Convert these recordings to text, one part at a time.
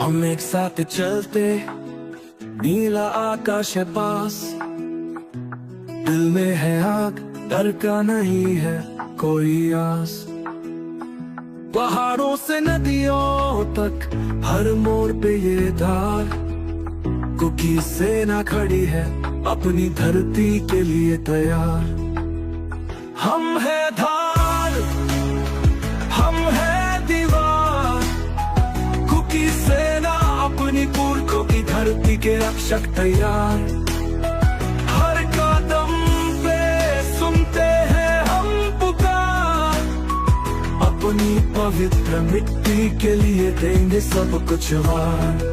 हम एक साथ चलते, नीला आकाश है पास, दिल में है आग, डर का नहीं है कोई आस। पहाड़ों से नदियों तक हर मोड़ पे ये धार, कुकी सेना खड़ी है अपनी धरती के लिए तैयार। हम है धार, हम है दीवार, कुकी सेना अपनी पुरखों की धरती के रक्षक तैयार। हर कदम पे सुनते हैं हम पुकार, अपनी पवित्र मिट्टी के लिए देंगे सब कुछ वार।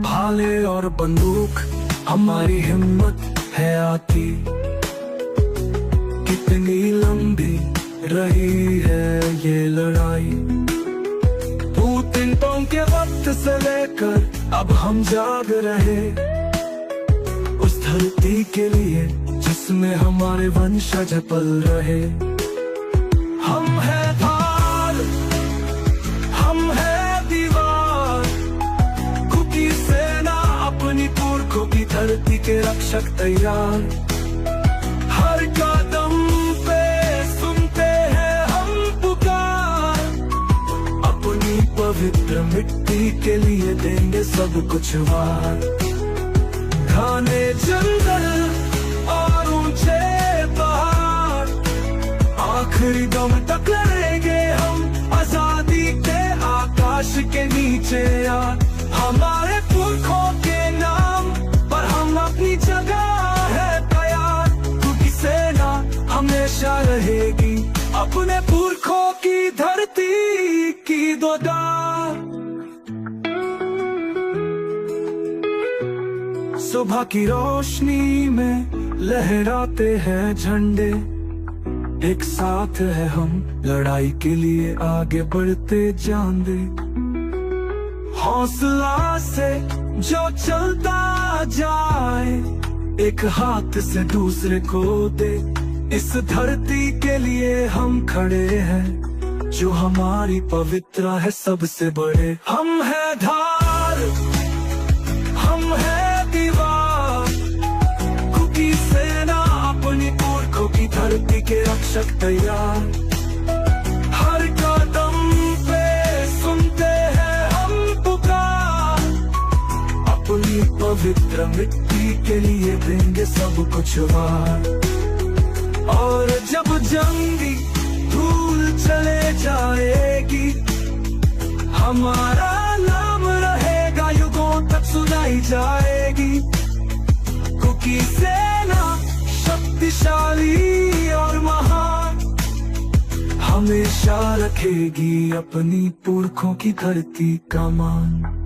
भाले और बंदूक हमारी हिम्मत है आती, कितनी लंबी रही है ये लड़ाई। पुतिन के वक्त से लेकर अब हम जाग रहे, उस धरती के लिए जिसमें हमारे वंशज पल रहे। हम है धार, हम है दीवार, कुकी सेना अपनी पुरखों की धरती के रक्षक तैयार। हर कदम पे सुनते हैं हम पुकार, अपनी पवित्र मिट्टी के लिए देंगे सब कुछ वार। घने जंगल और ऊंचे पहाड़, आखिरी दम तक लड़ेंगे हम आजादी के आकाश के नीचे यार। हमारे पुरखों के नाम पर हम अपनी जगह है तैयार, क्योंकि सेना हमेशा रहेगी अपने पुरखों की धरती की दोदार। सुबह की रोशनी में लहराते हैं झंडे, एक साथ है हम लड़ाई के लिए आगे बढ़ते जान दे। हौसला से जो चलता जाए, एक हाथ से दूसरे को दे, इस धरती के लिए हम खड़े हैं, जो हमारी पवित्र है सबसे बड़े। हम है धार, हम है दीवार, कुकी सेना अपनी पुरखों की धरती के रक्षक तैयार। हर कदम पे सुनते हैं हम पुकार, अपनी पवित्र मिट्टी के लिए देंगे सब कुछ वार। और जब जंगी धूल चले जाएगी, हमारा नाम रहेगा युगों तक सुनाई जाएगी। कुकी सेना शक्तिशाली और महान, हमेशा रखेगी अपनी पुरखों की धरती का मान।